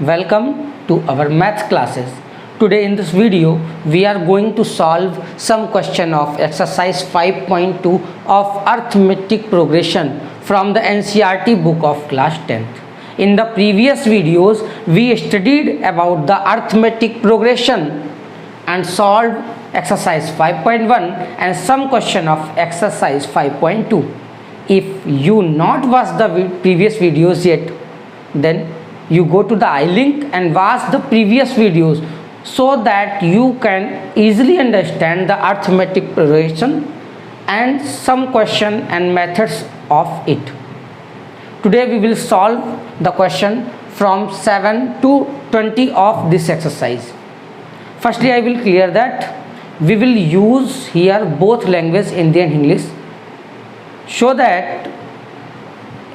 Welcome to our math classes. Today in this video we are going to solve some question of exercise 5.2 of arithmetic progression from the NCERT book of class 10th. In the previous videos we studied about the arithmetic progression and solved exercise 5.1 and some question of exercise 5.2. If you not watched the previous videos yet, then you go to the I link and watch the previous videos so that you can easily understand the arithmetic progression and some question and methods of it. Today we will solve the question from 7 to 20 of this exercise. Firstly, I will clear that we will use here both language, Hindi and English, so that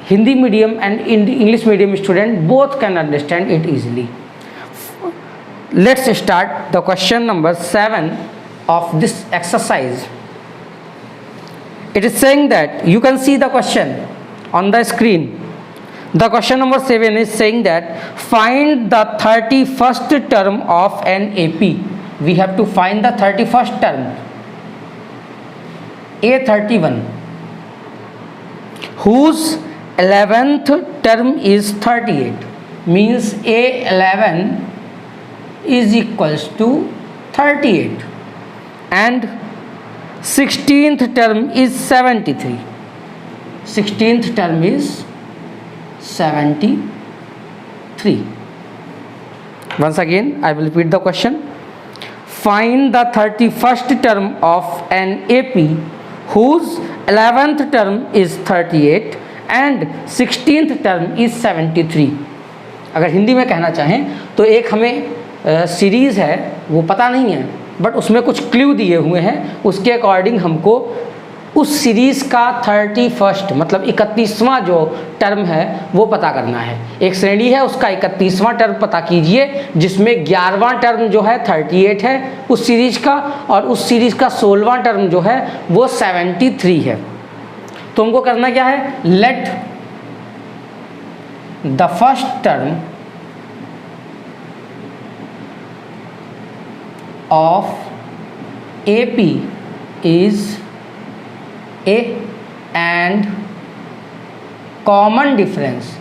Hindi medium and English medium student both can understand it easily. Let's start the question number 7 of this exercise. It is saying that you can see the question on the screen. The question number 7 is saying that find the 31st term of an AP. We have to find the 31st term, A31, whose 11th term is 38, means A11 is equals to 38 and 16th term is 73. 16th term is 73. Once again I will repeat the question. Find the 31st term of an AP whose 11th term is 38 and 16th term is 73. अगर हिंदी में कहना चाहें तो एक हमें series है वो पता नहीं है बट उसमें कुछ क्लू दिए हुए हैं, उसके अकॉर्डिंग हमको उस सीरीज़ का 31st मतलब 31वां जो टर्म है वो पता करना है. एक श्रेणी है उसका 31वां टर्म पता कीजिए जिसमें 11वां टर्म जो है 38 है उस सीरीज़ का और उस सीरीज़ का 16वां टर्म जो है वो 73 है. तो हमको करना क्या है, let the first term of AP is A and common difference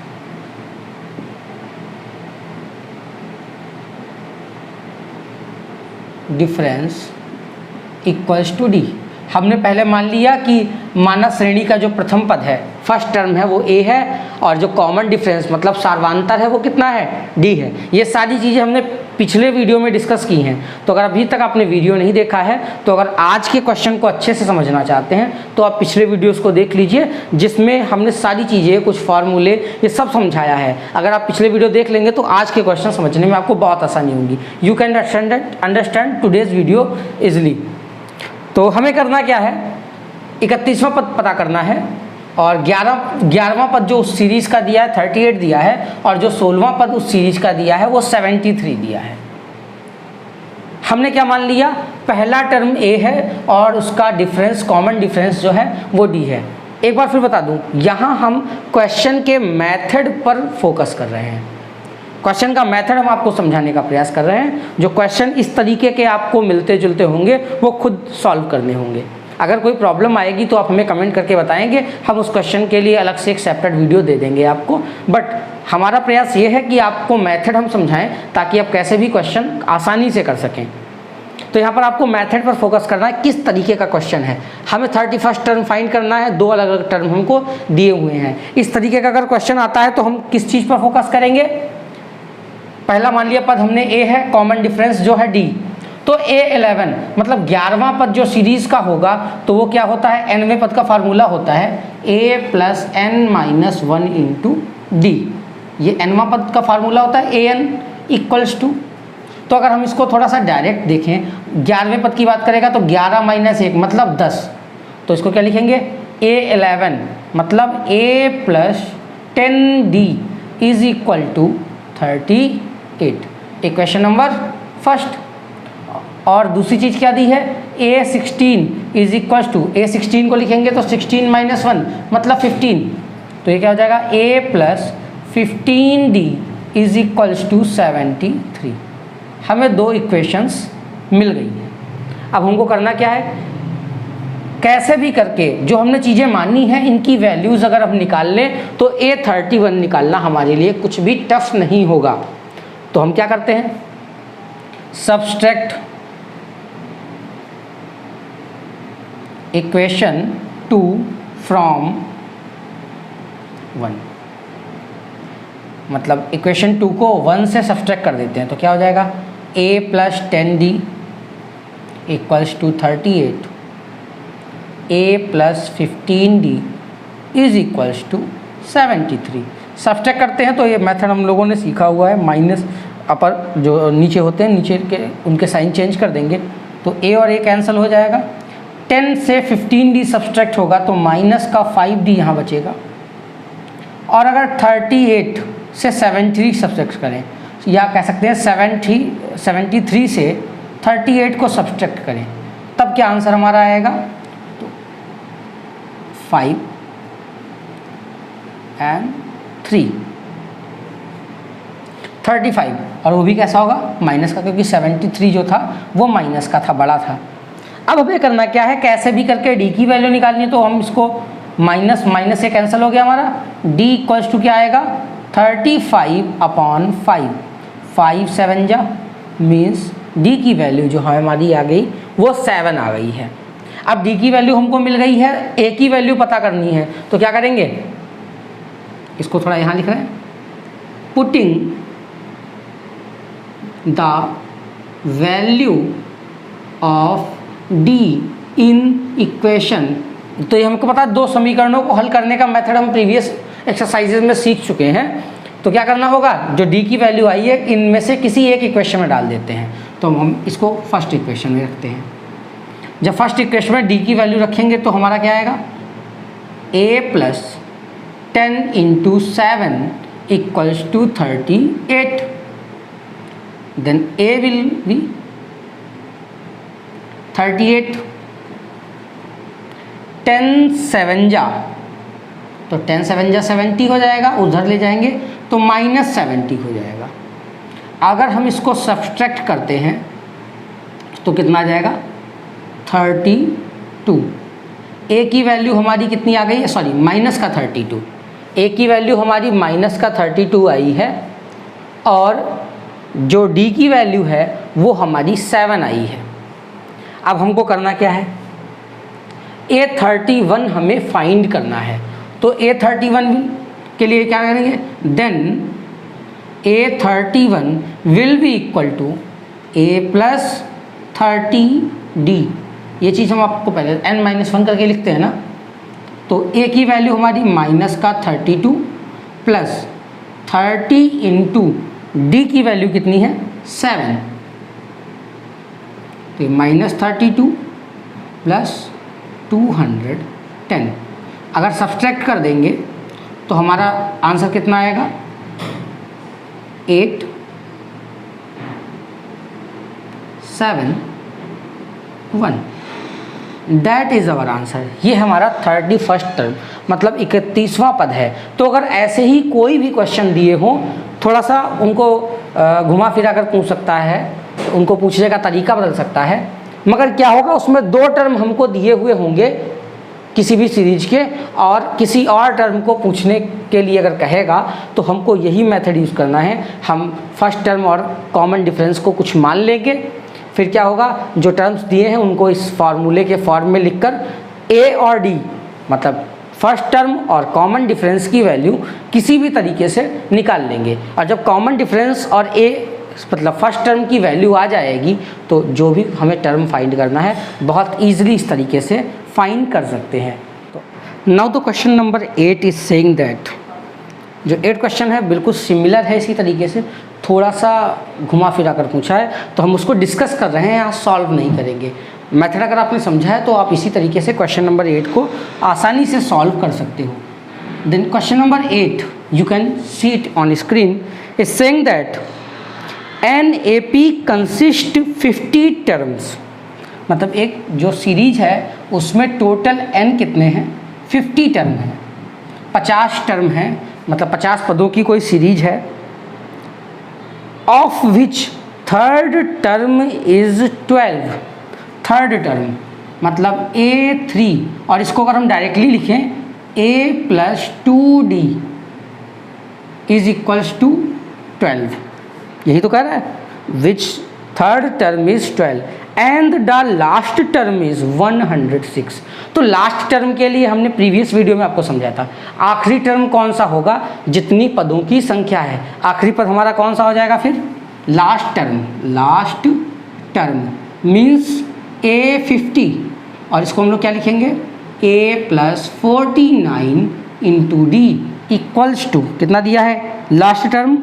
equals to D. हमने पहले मान लिया कि मानक श्रेणी का जो प्रथम पद है फर्स्ट टर्म है वो A है और जो कॉमन डिफरेंस मतलब सार्वधातर है वो कितना है, D है. ये सारी चीज़ें हमने पिछले वीडियो में डिस्कस की हैं. तो अगर अभी तक आपने वीडियो नहीं देखा है तो अगर आज के क्वेश्चन को अच्छे से समझना चाहते हैं तो आप पिछले वीडियोस को देख लीजिए जिसमें हमने सारी चीज़ें कुछ फार्मूले ये सब समझाया है. अगर आप पिछले वीडियो देख लेंगे तो आज के क्वेश्चन समझने में आपको बहुत आसानी होगी. You can understand today's video easily. तो हमें करना क्या है, 31वां पद पता करना है और 11वां पद जो उस सीरीज़ का दिया है 38 दिया है और जो 16वां पद उस सीरीज़ का दिया है वो 73 दिया है. हमने क्या मान लिया, पहला टर्म A है और उसका डिफरेंस कॉमन डिफरेंस जो है वो D है. एक बार फिर बता दूं, यहाँ हम क्वेश्चन के मेथड पर फोकस कर रहे हैं. क्वेश्चन का मेथड हम आपको समझाने का प्रयास कर रहे हैं. जो क्वेश्चन इस तरीके के आपको मिलते जुलते होंगे वो खुद सॉल्व करने होंगे. अगर कोई प्रॉब्लम आएगी तो आप हमें कमेंट करके बताएंगे, हम उस क्वेश्चन के लिए अलग से एक सेपरेट वीडियो दे देंगे आपको. बट हमारा प्रयास ये है कि आपको मेथड हम समझाएं ताकि आप कैसे भी क्वेश्चन आसानी से कर सकें. तो यहाँ पर आपको मेथड पर फोकस करना है, किस तरीके का क्वेश्चन है. हमें 31st टर्म फाइंड करना है, दो अलग अलग टर्म हमको दिए हुए हैं. इस तरीके का अगर क्वेश्चन आता है तो हम किस चीज़ पर फोकस करेंगे, पहला मान लिया पद हमने A है, कॉमन डिफरेंस जो है D, तो A11 मतलब 11वां पद जो सीरीज का होगा तो वो क्या होता है, nवें पद का फार्मूला होता है A plus n-1 into D. ये nवां पद का फार्मूला होता है an इक्वल्स टू. तो अगर हम इसको थोड़ा सा डायरेक्ट देखें, 11वें पद की बात करेगा तो 11 माइनस 1 मतलब 10. तो इसको क्या लिखेंगे, A11 मतलब A plus 10D is equal to 38. Equation number first. और दूसरी चीज़ क्या दी है, A16 is equal to, A16 को लिखेंगे तो 16 माइनस 1 मतलब 15. तो ये क्या हो जाएगा, A plus 15D is equals to 73। हमें दो इक्वेशंस मिल गई हैं। अब हमको करना क्या है, कैसे भी करके जो हमने चीज़ें मानी हैं इनकी वैल्यूज़ अगर हम निकाल लें तो A31 निकालना हमारे लिए कुछ भी टफ नहीं होगा। तो हम क्या करते हैं, सब्सट्रैक्ट इक्वेशन 2 फ्रॉम 1, मतलब इक्वेशन 2 को 1 से सब्सट्रैक्ट कर देते हैं तो क्या हो जाएगा, A + 10D equals to 38, A + 15D is equals to 73। Subtract करते हैं तो ये मेथड हम लोगों ने सीखा हुआ है, माइनस अपर जो नीचे होते हैं नीचे के उनके साइन चेंज कर देंगे तो A और A कैंसिल हो जाएगा। 10 से 15D सब्सट्रैक्ट होगा तो माइनस का 5D यहाँ बचेगा। और अगर 38 से 73 सब्सट्रैक्ट करें या कह सकते हैं 73 से 38 को सब्सट्रैक्ट करें तब क्या आंसर हमारा आएगा, तो 5 और 3 35, और वो भी कैसा होगा, माइनस का, क्योंकि 73 जो था वो माइनस का था, बड़ा था। अब हमें करना क्या है, कैसे भी करके D की वैल्यू निकालनी है तो हम इसको माइनस माइनस से कैंसिल हो गया हमारा, D इक्वल्स टू क्या आएगा 35/5, 5 7 जा मीन्स D की वैल्यू जो हमारी आ गई वो 7 आ गई है। अब D की वैल्यू हमको मिल गई है, A की वैल्यू पता करनी है तो क्या करेंगे, इसको थोड़ा यहाँ लिख रहे हैं, putting the value of D in equation. तो ये हमको पता है, दो समीकरणों को हल करने का मेथड हम प्रीवियस एक्सरसाइजेज में सीख चुके हैं। तो क्या करना होगा, जो D की वैल्यू आई है इनमें से किसी एक इक्वेशन में डाल देते हैं। तो हम इसको फर्स्ट इक्वेशन में रखते हैं। जब फर्स्ट इक्वेशन में D की वैल्यू रखेंगे तो हमारा क्या आएगा, A + 10 × 7 equals to 38, then A will be 38, 10 7 जा तो 10 7 जा 70 हो जाएगा, उधर ले जाएंगे तो -70 हो जाएगा। अगर हम इसको सब्सट्रैक्ट करते हैं तो कितना आ जाएगा 32। A की वैल्यू हमारी कितनी आ गई है, सॉरी माइनस का 32, A की वैल्यू हमारी माइनस का 32 आई है और जो D की वैल्यू है वो हमारी 7 आई है। अब हमको करना क्या है, A31 हमें फाइंड करना है। तो A31 के लिए क्या करेंगे, then A31 will be equal to A + 30D। ये चीज़ हम आपको पहले n-1 करके लिखते हैं ना, तो A की वैल्यू हमारी माइनस का 32 प्लस 30 × D की वैल्यू कितनी है 7, तो -32 प्लस 210। अगर सब्सट्रैक्ट कर देंगे तो हमारा आंसर कितना आएगा 8 7 1। That is our answer. ये हमारा 31st टर्म मतलब 31वां पद है। तो अगर ऐसे ही कोई भी क्वेश्चन दिए हों, थोड़ा सा उनको घुमा फिरा कर पूछ सकता है, उनको पूछने का तरीका बदल सकता है, मगर क्या होगा उसमें 2 टर्म हमको दिए हुए होंगे किसी भी सीरीज के, और किसी और टर्म को पूछने के लिए अगर कहेगा तो हमको यही मेथड यूज़ करना है। हम फर्स्ट टर्म और कॉमन डिफरेंस को कुछ मान लेंगे, फिर क्या होगा जो टर्म्स दिए हैं उनको इस फार्मूले के फॉर्म में लिखकर A और D मतलब फर्स्ट टर्म और कॉमन डिफरेंस की वैल्यू किसी भी तरीके से निकाल लेंगे। और जब कॉमन डिफरेंस और A मतलब फर्स्ट टर्म की वैल्यू आ जाएगी तो जो भी हमें टर्म फाइंड करना है बहुत ईजिली इस तरीके से फाइंड कर सकते हैं। तो now the question number 8 is saying that, जो 8 क्वेश्चन है बिल्कुल सिमिलर है, इसी तरीके से थोड़ा सा घुमा फिरा कर पूछा है, तो हम उसको डिस्कस कर रहे हैं, यहाँ सॉल्व नहीं करेंगे। मेथड अगर आपने समझा है तो आप इसी तरीके से क्वेश्चन नंबर 8 को आसानी से सॉल्व कर सकते हो। Then question number 8 you can see it on screen, is saying that an AP consist 50 terms, मतलब एक जो सीरीज है उसमें टोटल n कितने हैं 50 टर्म हैं, 50 टर्म हैं, मतलब 50 पदों की कोई सीरीज है of which third term is 12। Third term मतलब A3, और इसको अगर हम डायरेक्टली लिखें A plus 2D is equals to 12, यही तो कह रहा है, which third term is 12 and the last term is 106। तो लास्ट टर्म के लिए हमने प्रीवियस वीडियो में आपको समझाया था, आखिरी टर्म कौन सा होगा, जितनी पदों की संख्या है, आखिरी पद हमारा कौन सा हो जाएगा फिर, last term. Last term means A50, और इसको हम लोग क्या लिखेंगे, A plus 49 into d equals to कितना दिया है, लास्ट टर्म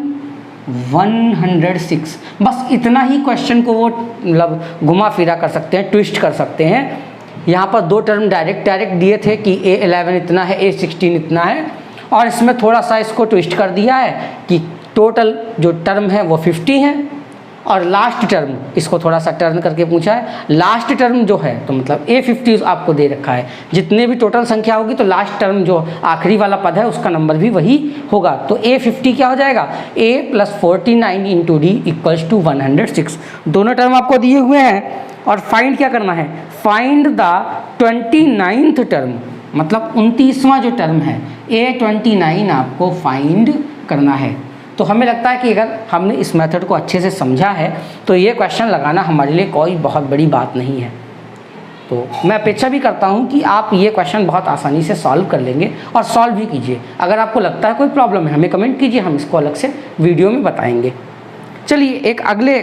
106। बस इतना ही क्वेश्चन को वो मतलब घुमा फिरा कर सकते हैं, ट्विस्ट कर सकते हैं। यहाँ पर दो टर्म डायरेक्ट दिए थे कि A11 इतना है, A16 इतना है, और इसमें थोड़ा सा इसको ट्विस्ट कर दिया है कि टोटल जो टर्म है वो 50 है, और लास्ट टर्म इसको थोड़ा सा टर्न करके पूछा है, लास्ट टर्म जो है तो मतलब A50 आपको दे रखा है, जितने भी टोटल संख्या होगी तो लास्ट टर्म जो आखिरी वाला पद है उसका नंबर भी वही होगा। तो A50 क्या हो जाएगा, A plus 49 into d equals to 106। दोनों टर्म आपको दिए हुए हैं, और फाइंड क्या करना है, फाइंड द 29th टर्म, मतलब 29वां जो टर्म है A29 आपको फाइंड करना है। तो हमें लगता है कि अगर हमने इस मेथड को अच्छे से समझा है तो ये क्वेश्चन लगाना हमारे लिए कोई बहुत बड़ी बात नहीं है। तो मैं अपेक्षा भी करता हूँ कि आप ये क्वेश्चन बहुत आसानी से सॉल्व कर लेंगे, और सॉल्व भी कीजिए। अगर आपको लगता है कोई प्रॉब्लम है हमें कमेंट कीजिए, हम इसको अलग से वीडियो में बताएंगे। चलिए एक अगले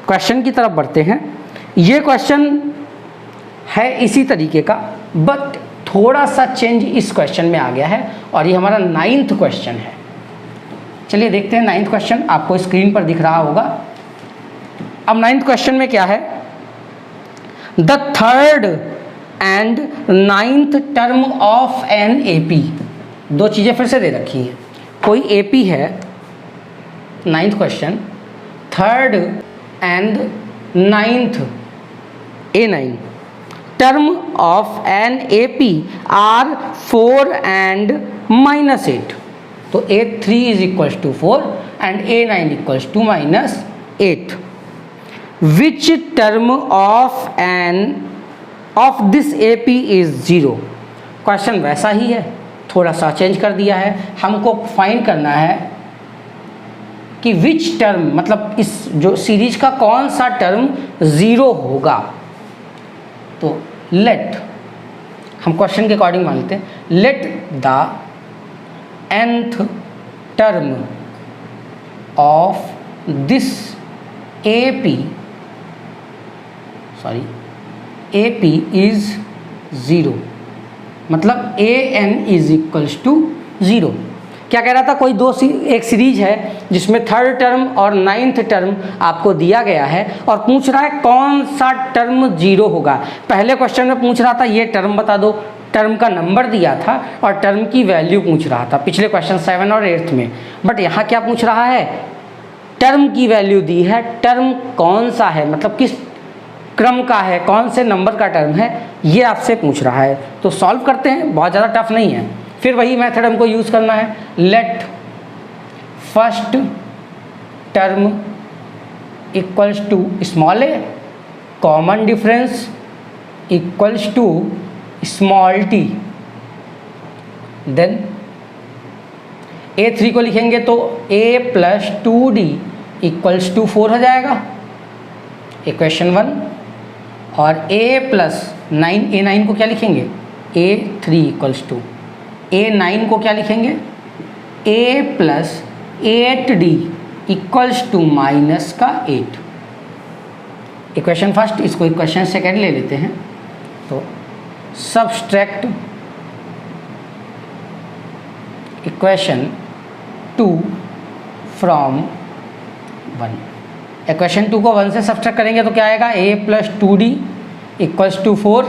क्वेश्चन की तरफ बढ़ते हैं। ये क्वेश्चन है इसी तरीके का, बट थोड़ा सा चेंज इस क्वेश्चन में आ गया है, और ये हमारा 9th क्वेश्चन है। चलिए देखते हैं 9th क्वेश्चन, आपको स्क्रीन पर दिख रहा होगा। अब 9th क्वेश्चन में क्या है, the third and 9th term of an AP। दो चीज़ें फिर से दे रखी हैं, कोई AP है, 9th question, third and 9th A9 term of an AP are 4 and -8। तो A3 is equals to 4 and A9 equals to -8। Which term of this AP is 0। Question वैसा ही है, थोड़ा सा चेंज कर दिया है। हमको फाइंड करना है कि विच टर्म, मतलब इस जो सीरीज का कौन सा टर्म 0 होगा। तो लेट, हम क्वेश्चन के अकॉर्डिंग मान लेते हैं, let the nth term of this AP is 0, मतलब AN is equals to 0। क्या कह रहा था, कोई एक सीरीज है जिसमें थर्ड टर्म और 9th टर्म आपको दिया गया है, और पूछ रहा है कौन सा टर्म 0 होगा। पहले क्वेश्चन में पूछ रहा था ये टर्म बता दो, टर्म का नंबर दिया था और टर्म की वैल्यू पूछ रहा था पिछले क्वेश्चन 7 और 8 में। बट यहाँ क्या पूछ रहा है, टर्म की वैल्यू दी है, टर्म कौन सा है, मतलब किस क्रम का है, कौन से नंबर का टर्म है, ये आपसे पूछ रहा है। तो सॉल्व करते हैं, बहुत ज़्यादा टफ नहीं है। फिर वही मेथड हमको यूज़ करना है, let first term equals to small a, common difference equals to small t। Then A3 को लिखेंगे तो A plus 2D equals to 4 हो जाएगा, इक्वेशन 1। और A प्लस 9, A9 को क्या लिखेंगे, A3 इक्वल्स टू, A9 को क्या लिखेंगे, A plus 8D equals to -8। Equation first, इसको इक्वेशन सेकेंड ले लेते हैं। तो सबस्ट्रैक्ट इक्वेशन 2 फ्रॉम 1। इक्वेशन 2 को 1 से सब्सट्रैक्ट करेंगे तो क्या आएगा, A plus 2D equals to 4,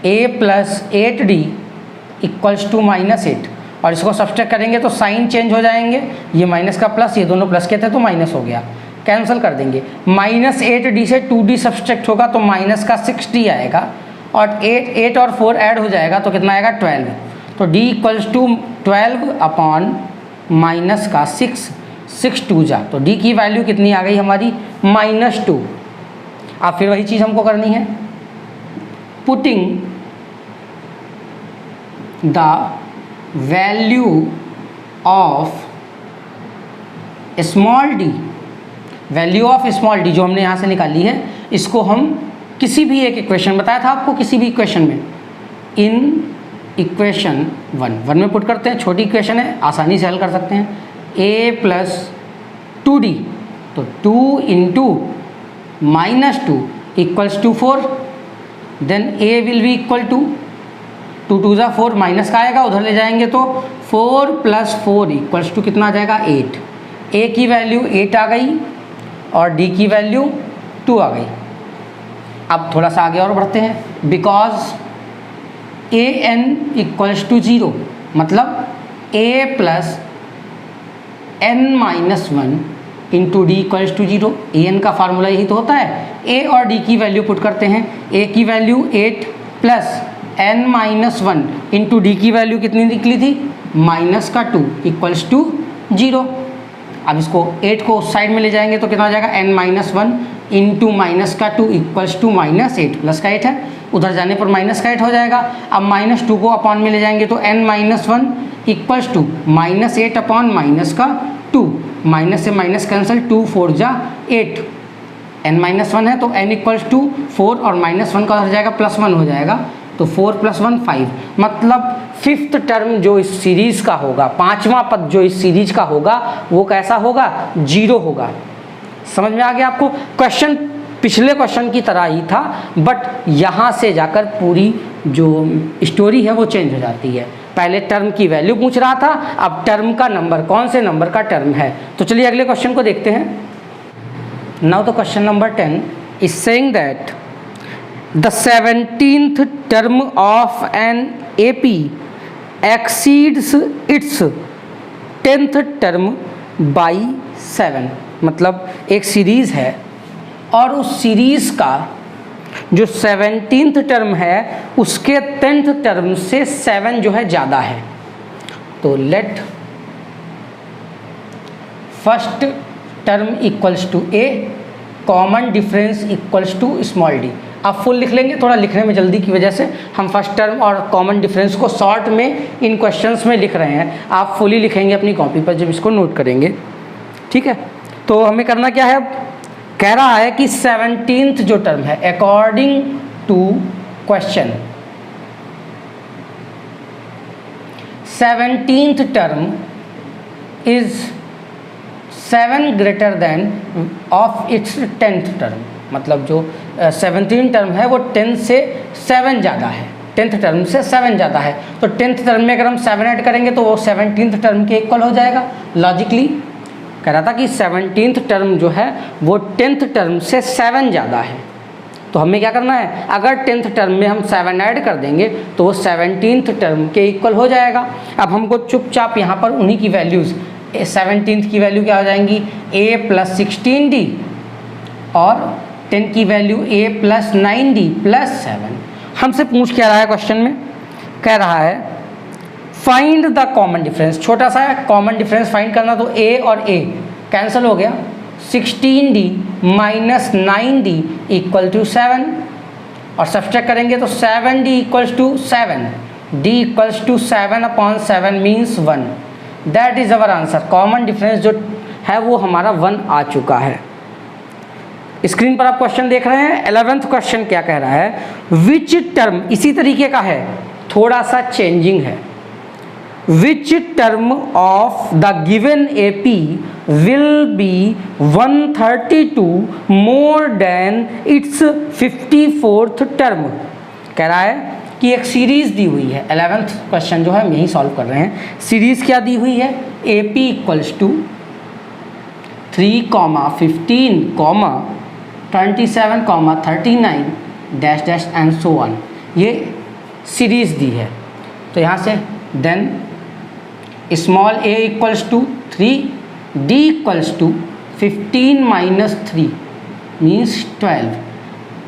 A plus 8D equals to -8। और इसको सब्सट्रैक्ट करेंगे तो साइन चेंज हो जाएंगे, ये माइनस का प्लस, ये दोनों प्लस के थे तो माइनस हो गया, कैंसिल कर देंगे। -8D से 2D सब्सट्रैक्ट होगा तो माइनस का 6D आएगा, और 8 और 4 ऐड हो जाएगा तो कितना आएगा, 12। तो D इक्वल्स टू 12 अपॉन -6, 6 2 जा, तो डी की वैल्यू कितनी आ गई हमारी -2। अब फिर वही चीज़ हमको करनी है, putting the value of small D, value of small D जो हमने यहाँ से निकाली है, इसको हम किसी भी एक इक्वेशन, बताया था आपको, किसी भी इक्वेशन में, इन इक्वेशन 1 में पुट करते हैं। छोटी इक्वेशन है, आसानी से हल कर सकते हैं। a + 2d, तो 2 × -2 = 4, then a will be equal to 2 2 जा 4, माइनस का आएगा, उधर ले जाएंगे तो 4 + 4 = कितना आ जाएगा 8। a की वैल्यू 8 आ गई और d की वैल्यू 2 आ गई। अब थोड़ा सा आगे और बढ़ते हैं, बिकॉज an = 0, मतलब a + n - 1 × d = 0। an का फार्मूला यही तो होता है। a और d की वैल्यू पुट करते हैं, a की वैल्यू 8 + n - 1 × d की वैल्यू कितनी निकली थी -2 = 0। अब इसको 8 को उस साइड में ले जाएंगे तो कितना हो जाएगा n - 1 × -2 = -8, प्लस का 8 है, उधर जाने पर माइनस का 8 हो जाएगा। अब -2 को अपॉन में ले जाएंगे तो n - 1 = -8 अपॉन -2, माइनस से माइनस कैंसिल, 2 4 जा 8, n - 1 है तो n = 4 और -1 का हो जाएगा +1 हो जाएगा, तो 4 + 1 5, मतलब 5th टर्म जो इस सीरीज़ का होगा, 5वां पद जो इस सीरीज का होगा वो कैसा होगा 0 होगा। समझ में आ गया आपको? क्वेश्चन पिछले क्वेश्चन की तरह ही था, बट यहाँ से जाकर पूरी जो स्टोरी है वो चेंज हो जाती है। पहले टर्म की वैल्यू पूछ रहा था, अब टर्म का नंबर, कौन से नंबर का टर्म है। तो चलिए अगले क्वेश्चन को देखते हैं। Now the question number 10 is saying that the 17th term of an AP exceeds its 10th term by 7। मतलब एक सीरीज़ है और उस सीरीज़ का जो 17th टर्म है उसके 10th टर्म से 7 जो है ज़्यादा है। तो let first term equals to a, common difference equals to small d। आप फुल लिख लेंगे, थोड़ा लिखने में जल्दी की वजह से हम फर्स्ट टर्म और कॉमन डिफरेंस को शॉर्ट में इन क्वेश्चंस में लिख रहे हैं। आप फुली लिखेंगे अपनी कॉपी पर जब इसको नोट करेंगे, ठीक है। तो हमें करना क्या है, अब कह रहा है कि 17th जो टर्म है according to question, 17th term is 7 greater than of its 10th term. मतलब जो 17th टर्म है वो 10 से 7 ज़्यादा है, 10th टर्म से 7 ज़्यादा है। तो 10th टर्म में अगर हम 7 ऐड करेंगे तो वो 17th टर्म के इक्वल हो जाएगा। लॉजिकली कह रहा था कि 17th टर्म जो है वो 10th टर्म से 7 ज़्यादा है। तो हमें क्या करना है, अगर 10th टर्म में हम 7 ऐड कर देंगे तो वो 17th टर्म के इक्वल हो जाएगा। अब हमको चुपचाप यहाँ पर उन्हीं की वैल्यूज़, 17th की वैल्यू क्या हो जाएंगी a + 16d और 10 की वैल्यू a + 9d + 7। हमसे पूछ क्या रहा है क्वेश्चन में, कह रहा है फाइंड द कॉमन डिफरेंस। छोटा सा कॉमन डिफरेंस फाइंड करना, तो a और a कैंसिल हो गया, 16d - 9d = 7 और सब्सट्रैक्ट करेंगे तो 7d = 7, d = 7/7 means 1। That is our answer. Common difference जो है वो हमारा 1 आ चुका है। स्क्रीन पर आप क्वेश्चन देख रहे हैं। 11th क्वेश्चन क्या कह रहा है, विच टर्म, इसी तरीके का है, थोड़ा सा चेंजिंग है। विच term of the given AP will be 132 more than its 54th term. कह रहा है कि एक सीरीज़ दी हुई है। 11th क्वेश्चन जो है हम यही सॉल्व कर रहे हैं। सीरीज़ क्या दी हुई है, AP = 3, 15, 27, 39 dash dash and so on, ये सीरीज़ दी है। तो यहाँ से then small a = 3, d = 15 - 3 means 12।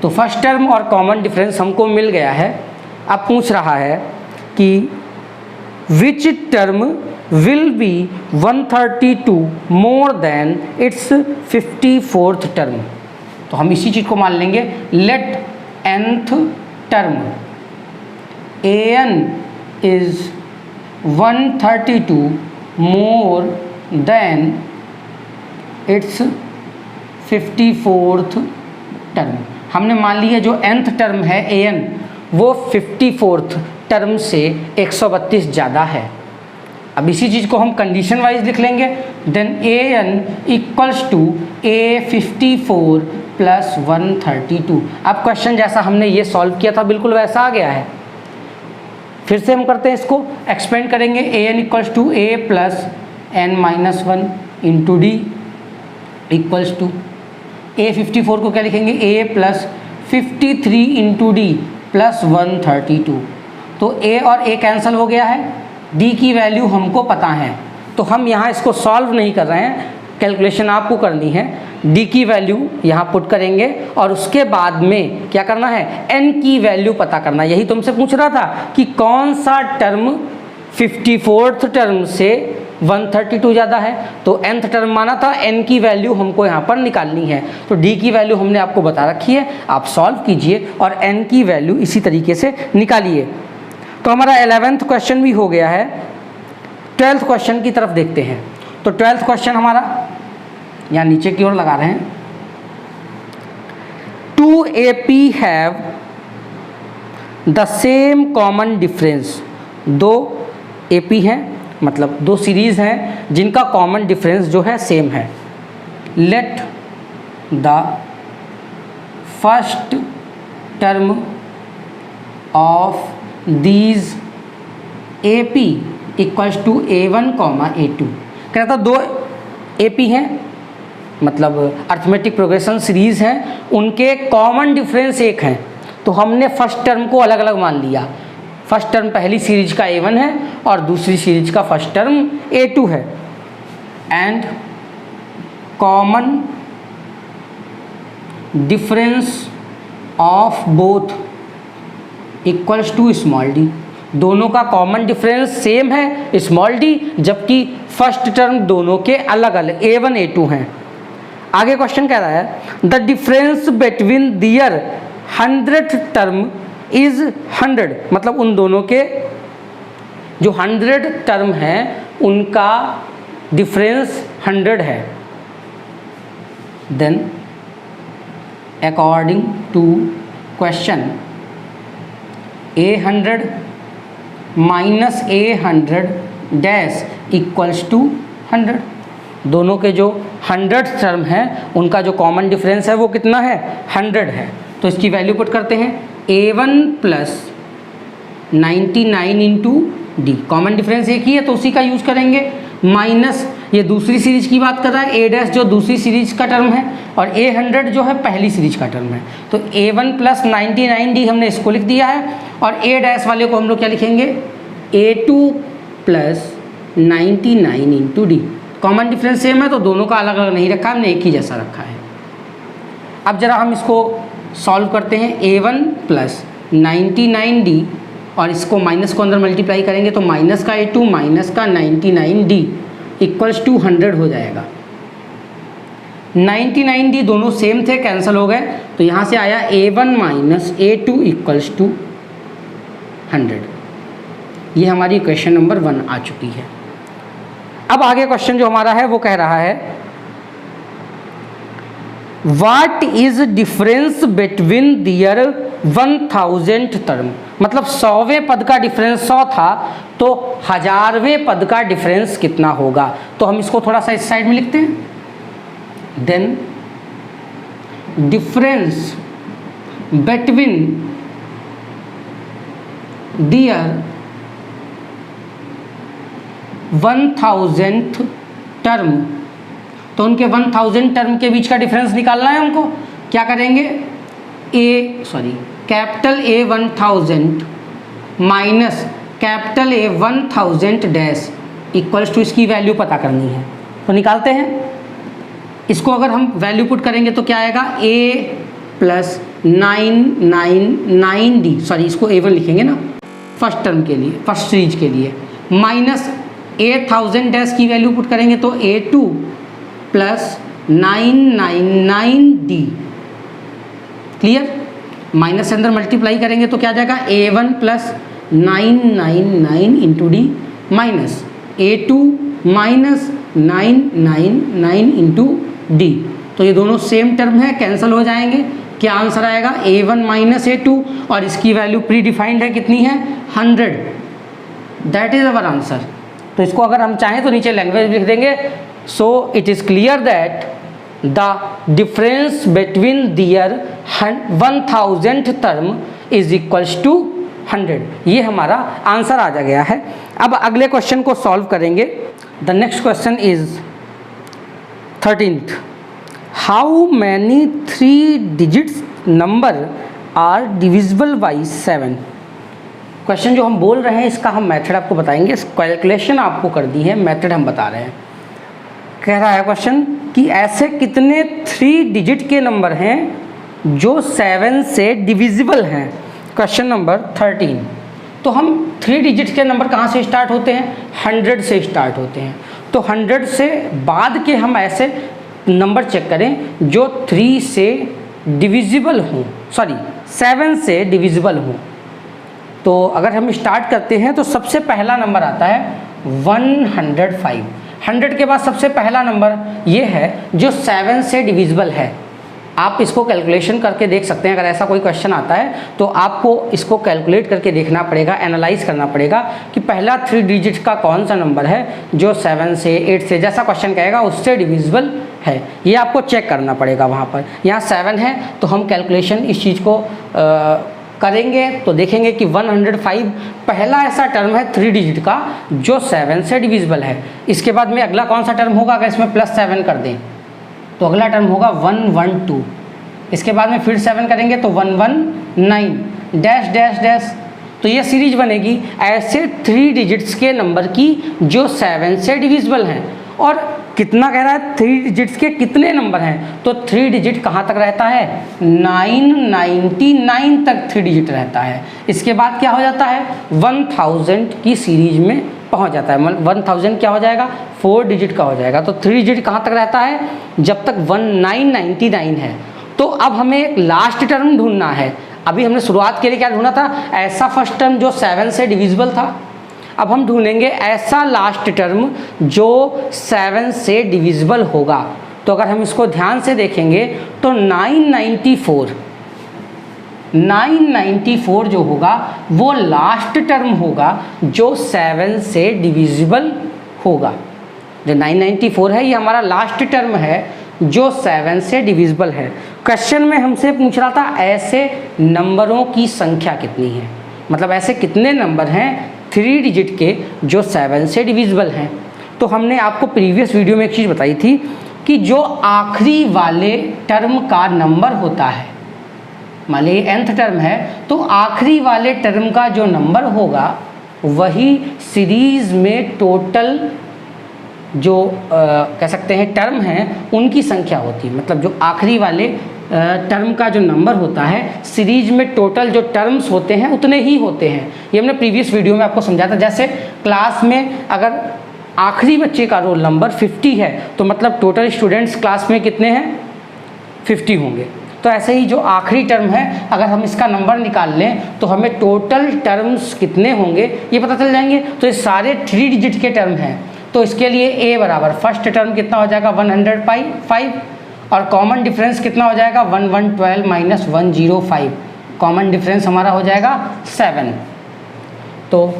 तो फर्स्ट टर्म और कॉमन डिफरेंस हमको मिल गया है। अब पूछ रहा है कि which term will be 132 more than its 54th term. तो हम इसी चीज को मान लेंगे, let nth term an is 132 more than its 54th term. हमने मान लिया जो nth टर्म है an वो 54th टर्म से 132 ज़्यादा है। अब इसी चीज़ को हम कंडीशन वाइज लिख लेंगे, then an equals to A54 plus 132। अब क्वेश्चन जैसा हमने ये सॉल्व किया था बिल्कुल वैसा आ गया है। फिर से हम करते हैं, इसको एक्सपेंड करेंगे, an equals to A plus n-1 into d equals to A54 को क्या लिखेंगे, A plus 53 into d plus 132। तो A और A कैंसिल हो गया है, D की वैल्यू हमको पता है, तो हम यहाँ इसको सॉल्व नहीं कर रहे हैं, कैलकुलेशन आपको करनी है। D की वैल्यू यहाँ पुट करेंगे और उसके बाद में क्या करना है, N की वैल्यू पता करना। यही तुमसे पूछ रहा था कि कौन सा टर्म 54th टर्म से 132 ज़्यादा है, तो nth टर्म माना था, n की वैल्यू हमको यहाँ पर निकालनी है। तो d की वैल्यू हमने आपको बता रखी है, आप सॉल्व कीजिए और n की वैल्यू इसी तरीके से निकालिए। तो हमारा 11th क्वेश्चन भी हो गया है। 12th क्वेश्चन की तरफ देखते हैं। तो 12th क्वेश्चन हमारा यहाँ नीचे की ओर लगा रहे हैं, 2 AP have the same common difference. 2 AP हैं, मतलब 2 सीरीज हैं जिनका कॉमन डिफरेंस जो है सेम है। Let the first term of these AP equals to A1, A2। कहता 2 AP हैं, मतलब अर्थमेटिक प्रोग्रेशन सीरीज हैं, उनके कॉमन डिफरेंस 1 है। तो हमने फर्स्ट टर्म को अलग अलग मान लिया। फर्स्ट टर्म पहली सीरीज का A1 है और दूसरी सीरीज का फर्स्ट टर्म A2 है। And common difference of both equals to small d. दोनों का कॉमन डिफरेंस सेम है स्मॉल डी, जबकि फर्स्ट टर्म दोनों के अलग अलग A1 A2 हैं। आगे क्वेश्चन कह रहा है, the difference between their 100th term is 100, मतलब उन दोनों के जो 100 टर्म हैं उनका डिफरेंस 100 है। Then according to question A100 minus A100 dash equals to 100। दोनों के जो 100th टर्म है उनका जो कॉमन डिफरेंस है वो कितना है, 100 है। तो इसकी वैल्यू पुट करते हैं, A1 plus 99 into D, common difference एक ही है तो उसी का यूज करेंगे, माइनस ये दूसरी सीरीज की बात कर रहा है, A डैश जो दूसरी सीरीज का टर्म है और A100 जो है पहली सीरीज का टर्म है। तो A1 प्लस 99D हमने इसको लिख दिया है और A डैश वाले को हम लोग क्या लिखेंगे, A2 plus 99 into D. Common difference same है तो दोनों का अलग अलग नहीं रखा, हमने एक ही जैसा रखा है। अब जरा हम इसको सॉल्व करते हैं, A1 प्लस 99D और इसको माइनस को अंदर मल्टीप्लाई करेंगे तो माइनस का A2 माइनस का 99D इक्वल्स टू 100 हो जाएगा। 99D दोनों सेम थे, कैंसिल हो गए, तो यहाँ से आया A1 minus A2 equals to 100। ये हमारी क्वेश्चन नंबर 1 आ चुकी है। अब आगे क्वेश्चन जो हमारा है वो कह रहा है, What is difference between their 1000th term, मतलब 100वें पद का डिफरेंस 100 था तो 1000वें पद का डिफरेंस कितना होगा। तो हम इसको थोड़ा सा इस साइड में लिखते हैं, then difference between their 1000th term, तो उनके 1000 टर्म के बीच का डिफरेंस निकालना है हमको। क्या करेंगे, capital A 1000 minus capital A 1000 dash equals to इसकी वैल्यू पता करनी है। तो निकालते हैं, इसको अगर हम वैल्यू पुट करेंगे तो क्या आएगा, A प्लस 999D, इसको A1 लिखेंगे ना फर्स्ट टर्म के लिए, फर्स्ट सीरीज के लिए, माइनस 8000 डैश की वैल्यू पुट करेंगे तो A2 plus 999D, clear. Minus के अंदर मल्टीप्लाई करेंगे तो क्या आ जाएगा A1 plus 999 into D minus A2 minus 999 into D. तो ये दोनों सेम टर्म है, कैंसिल हो जाएंगे। क्या आंसर आएगा? A1 माइनस A2 और इसकी वैल्यू प्री डिफाइंड है, कितनी है? 100। That is our answer. तो इसको अगर हम चाहें तो नीचे लैंग्वेज लिख देंगे। So it is clear that the difference between their 1000th term is equals to 100। ये हमारा आंसर आ जा गया है। अब अगले क्वेश्चन को सॉल्व करेंगे। The next question is 13th। How many 3 digits number are divisible by 7? Question जो हम बोल रहे हैं इसका हम मेथड आपको बताएंगे। कैलकुलेशन आपको कर दी है, मेथड हम बता रहे हैं। कह रहा है क्वेश्चन कि ऐसे कितने 3 डिजिट के नंबर हैं जो 7 से डिविजिबल हैं। Question number 13। तो हम 3 डिजिट के नंबर कहाँ से स्टार्ट होते हैं? 100 से स्टार्ट होते हैं। तो 100 से बाद के हम ऐसे नंबर चेक करें जो 3 से डिविजिबल हों, सॉरी 7 से डिविजिबल हों। तो अगर हम स्टार्ट करते हैं तो सबसे पहला नंबर आता है 105। 100 के बाद सबसे पहला नंबर ये है जो 7 से डिविजिबल है। आप इसको कैलकुलेशन करके देख सकते हैं। अगर ऐसा कोई क्वेश्चन आता है तो आपको इसको कैलकुलेट करके देखना पड़ेगा, एनालाइज करना पड़ेगा कि पहला 3 डिजिट का कौन सा नंबर है जो 7 से 8 से, जैसा क्वेश्चन कहेगा उससे डिविजिबल है। ये आपको चेक करना पड़ेगा। वहाँ पर यहाँ 7 है तो हम कैलकुलेशन इस चीज़ को करेंगे तो देखेंगे कि 105 पहला ऐसा टर्म है 3 डिजिट का जो 7 से डिविजिबल है। इसके बाद में अगला कौन सा टर्म होगा? अगर इसमें +7 कर दें तो अगला टर्म होगा 112। इसके बाद में फिर 7 करेंगे तो 119 डैश डैश डैश। तो ये सीरीज बनेगी ऐसे 3 डिजिट्स के नंबर की जो 7 से डिविजिबल हैं। और कितना कह रहा है? 3 डिजिट्स के कितने नंबर हैं? तो 3 डिजिट कहाँ तक रहता है? 999 तक 3 डिजिट रहता है। इसके बाद क्या हो जाता है? 1000 की सीरीज में पहुंच जाता है। मतलब 1000 क्या हो जाएगा? 4 डिजिट का हो जाएगा। तो 3 डिजिट कहाँ तक रहता है? जब तक 1999 है। तो अब हमें एक लास्ट टर्म ढूंढना है। अभी हमने शुरुआत के लिए क्या ढूंढा था? ऐसा फर्स्ट टर्म जो 7 से डिविजिबल था। अब हम ढूंढेंगे ऐसा लास्ट टर्म जो 7 से डिविजिबल होगा। तो अगर हम इसको ध्यान से देखेंगे तो 994 जो होगा वो लास्ट टर्म होगा जो 7 से डिविजिबल होगा। जो 994 है ये हमारा लास्ट टर्म है जो 7 से डिविजिबल है। क्वेश्चन में हमसे पूछ रहा था ऐसे नंबरों की संख्या कितनी है, मतलब ऐसे कितने नंबर हैं 3 डिजिट के जो 7 से डिविजिबल हैं। तो हमने आपको प्रीवियस वीडियो में एक चीज़ बताई थी कि जो आखिरी वाले टर्म का नंबर होता है, मान लीजिए nth टर्म है तो आखिरी वाले टर्म का जो नंबर होगा वही सीरीज़ में टोटल जो कह सकते हैं टर्म हैं उनकी संख्या होती है। मतलब जो आखिरी वाले टर्म का जो नंबर होता है सीरीज में टोटल जो टर्म्स होते हैं उतने ही होते हैं। ये हमने प्रीवियस वीडियो में आपको समझाया था। जैसे क्लास में अगर आखिरी बच्चे का रोल नंबर 50 है तो मतलब टोटल स्टूडेंट्स क्लास में कितने हैं? 50 होंगे। तो ऐसे ही जो आखिरी टर्म है अगर हम इसका नंबर निकाल लें तो हमें टोटल टर्म्स कितने होंगे ये पता चल जाएंगे। तो ये सारे 3 डिजिट के टर्म हैं। तो इसके लिए a बराबर फर्स्ट टर्म कितना हो जाएगा? 105 और कॉमन डिफरेंस कितना हो जाएगा? 1112 माइनस 105। कॉमन डिफरेंस हमारा हो जाएगा 7। तो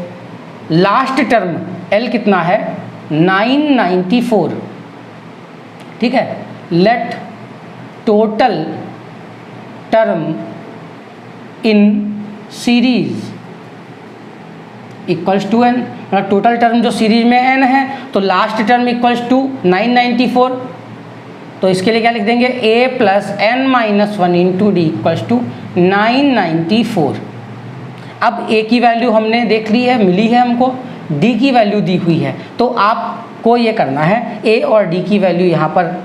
लास्ट टर्म L कितना है? 994। ठीक है। Let total term in series equals to n। मतलब टोटल टर्म जो सीरीज में n है तो लास्ट टर्म इक्वल्स टू 994। तो इसके लिए क्या लिख देंगे? a plus n minus 1 into d equals to 994। अब a की वैल्यू हमने देख ली है, मिली है हमको, d की वैल्यू दी हुई है। तो आपको ये करना है a और d की वैल्यू यहाँ पर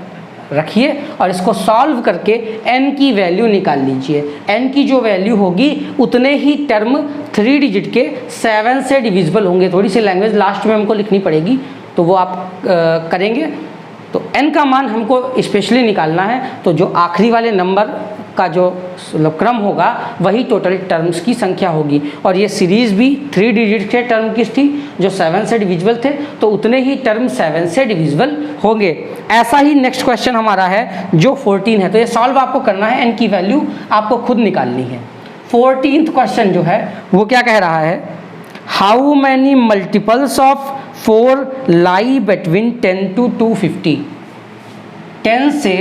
रखिए और इसको सॉल्व करके n की वैल्यू निकाल लीजिए। n की जो वैल्यू होगी उतने ही टर्म 3 डिजिट के 7 से डिविजिबल होंगे। थोड़ी सी लैंग्वेज लास्ट में हमको लिखनी पड़ेगी, तो वो आप करेंगे। तो n का मान हमको स्पेशली निकालना है, तो जो आखिरी वाले नंबर का जो क्रम होगा वही टोटल टर्म्स की संख्या होगी। और ये सीरीज़ भी 3 डिजिट के टर्म की थी जो 7 से डिविजिबल थे, तो उतने ही टर्म 7 से डिविजिबल होंगे। ऐसा ही नेक्स्ट क्वेश्चन हमारा है जो 14 है, तो ये सॉल्व आपको करना है, n की वैल्यू आपको खुद निकालनी है। 14th क्वेश्चन जो है वो क्या कह रहा है, how many multiples of 4 lie between 10 to 250। 10 से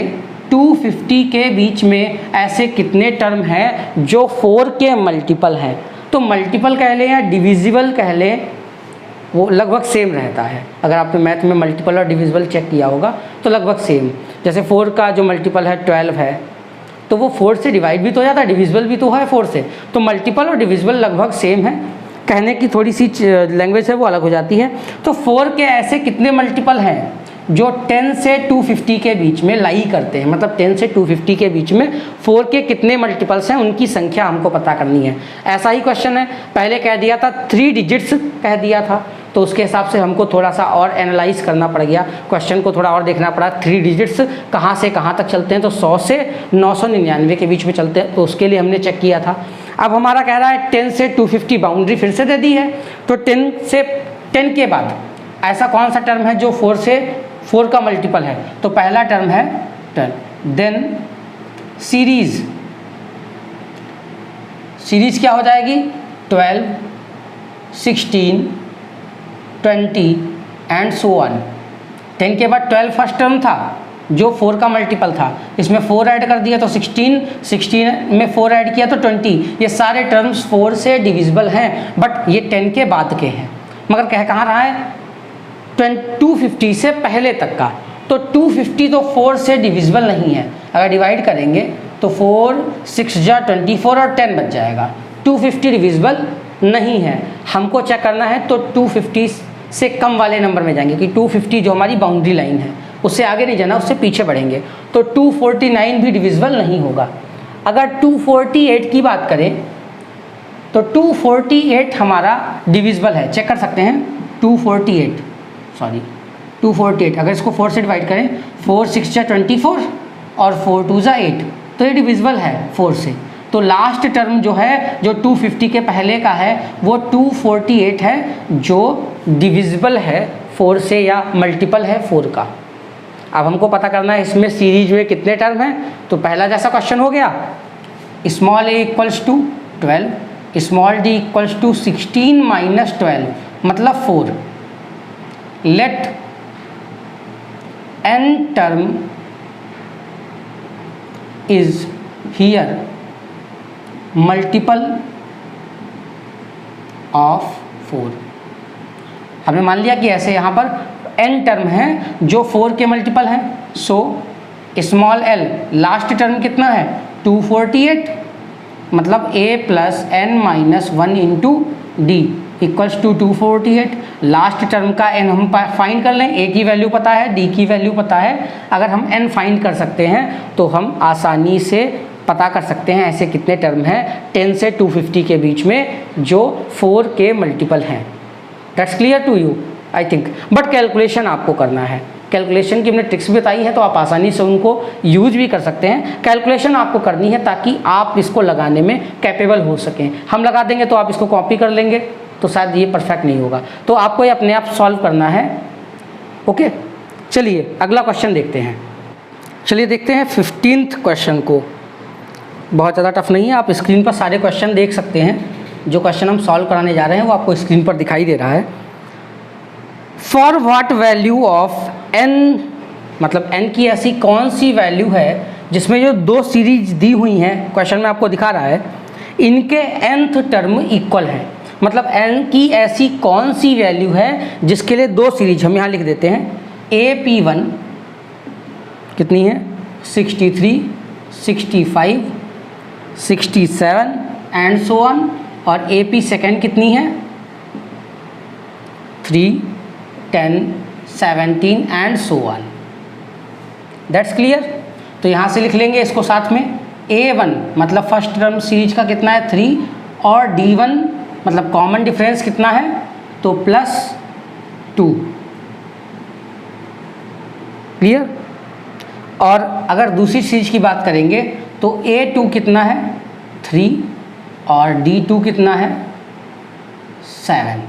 250 के बीच में ऐसे कितने टर्म हैं जो 4 के मल्टीपल हैं। तो मल्टीपल कह लें या डिविजिबल कह लें, वो लगभग सेम रहता है। अगर आपने मैथ में मल्टीपल और डिविजिबल चेक किया होगा तो लगभग सेम। जैसे 4 का जो मल्टीपल है 12 है, तो वो 4 से डिवाइड भी तो हो जाता है, डिविजिबल भी तो है 4 से। तो मल्टीपल और डिविजिबल लगभग सेम है, कहने की थोड़ी सी लैंग्वेज है वो अलग हो जाती है। तो 4 के ऐसे कितने मल्टीपल हैं जो 10 से 250 के बीच में लाई करते हैं, मतलब 10 से 250 के बीच में 4 के कितने मल्टीपल्स हैं उनकी संख्या हमको पता करनी है। ऐसा ही क्वेश्चन है, पहले कह दिया था 3 डिजिट्स कह दिया था, तो उसके हिसाब से हमको थोड़ा सा और एनालाइज करना पड़ गया, क्वेश्चन को थोड़ा और देखना पड़ा। 3 डिजिट्स कहाँ से कहाँ तक चलते हैं, तो 100 से 999 के बीच में चलते हैं, तो उसके लिए हमने चेक किया था। अब हमारा कह रहा है 10 से 250 बाउंड्री फिर से दे दी है, तो 10 के बाद ऐसा कौन सा टर्म है जो 4 से 4 का मल्टीपल है। तो पहला टर्म है 10, देन सीरीज क्या हो जाएगी 12, 16, 20 एंड सो ऑन। 10 के बाद 12 फर्स्ट टर्म था जो 4 का मल्टीपल था, इसमें 4 ऐड कर दिया तो 16 में 4 ऐड किया तो 20। ये सारे टर्म्स 4 से डिविजिबल हैं, बट ये 10 के बाद के हैं। मगर कह कहाँ रहा है 250 से पहले तक का, तो 250 तो 4 से डिविजिबल नहीं है। अगर डिवाइड करेंगे तो 4 6 जा 24 और 10 बच जाएगा। 250 डिविजिबल नहीं है, हमको चेक करना है तो 250 से कम वाले नंबर में जाएंगे कि 250 जो हमारी बाउंड्री लाइन है उससे आगे नहीं जाना, उससे पीछे बढ़ेंगे। तो 249 भी डिविजिबल नहीं होगा। अगर 248 की बात करें तो 248 हमारा डिविजिबल है, चेक कर सकते हैं। 248 अगर इसको 4 से डिवाइड करें, 4 6 जा 24 और 4 2 जा 8, तो ये डिविजिबल है 4 से। तो लास्ट टर्म जो है जो 250 के पहले का है वो 248 है जो डिविजिबल है 4 से या मल्टीपल है 4 का। अब हमको पता करना है इसमें सीरीज में कितने टर्म हैं। तो पहला जैसा क्वेश्चन हो गया, small a equals to 12, small d equals to 16 minus 12 मतलब 4। Let n term is here multiple of 4। हमने मान लिया कि ऐसे यहाँ पर n टर्म है जो 4 के मल्टीपल हैं। So small l last term कितना है 248, मतलब a plus n minus 1 into d equals to 248। Last term का n हम फाइंड कर लें, a की वैल्यू पता है, d की वैल्यू पता है। अगर हम n फाइंड कर सकते हैं तो हम आसानी से पता कर सकते हैं ऐसे कितने टर्म हैं 10 से 250 के बीच में जो 4 के मल्टीपल हैं। That's clear to you I think. But calculation आपको करना है, कैलकुलेशन की हमने ट्रिक्स बताई हैं तो आप आसानी से उनको यूज भी कर सकते हैं। कैलकुलेशन आपको करनी है ताकि आप इसको लगाने में कैपेबल हो सकें। हम लगा देंगे तो आप इसको कॉपी कर लेंगे तो शायद ये परफेक्ट नहीं होगा, तो आपको ये अपने आप सॉल्व करना है। ओके, चलिए अगला क्वेश्चन देखते हैं। चलिए देखते हैं 15th क्वेश्चन को। बहुत ज़्यादा टफ नहीं है, आप स्क्रीन पर सारे क्वेश्चन देख सकते हैं। जो क्वेश्चन हम सॉल्व कराने जा रहे हैं वो आपको स्क्रीन पर दिखाई दे रहा है। For what value of n, मतलब n की ऐसी कौन सी वैल्यू है जिसमें जो 2 सीरीज दी हुई हैं, क्वेश्चन में आपको दिखा रहा है, इनके nth टर्म इक्वल है। मतलब n की ऐसी कौन सी वैल्यू है जिसके लिए 2 सीरीज हम यहाँ लिख देते हैं। AP1 कितनी है 63, 65, 67 एंड सो ऑन, और AP सेकेंड कितनी है 3, 10, 17 and so on. That's clear. तो यहाँ से लिख लेंगे इसको साथ में। A1 मतलब फर्स्ट टर्म सीरीज का कितना है 3, और D1 मतलब कॉमन डिफरेंस कितना है, तो +2। क्लियर। और अगर दूसरी सीरीज की बात करेंगे तो A2 कितना है 3 और D2 कितना है 7।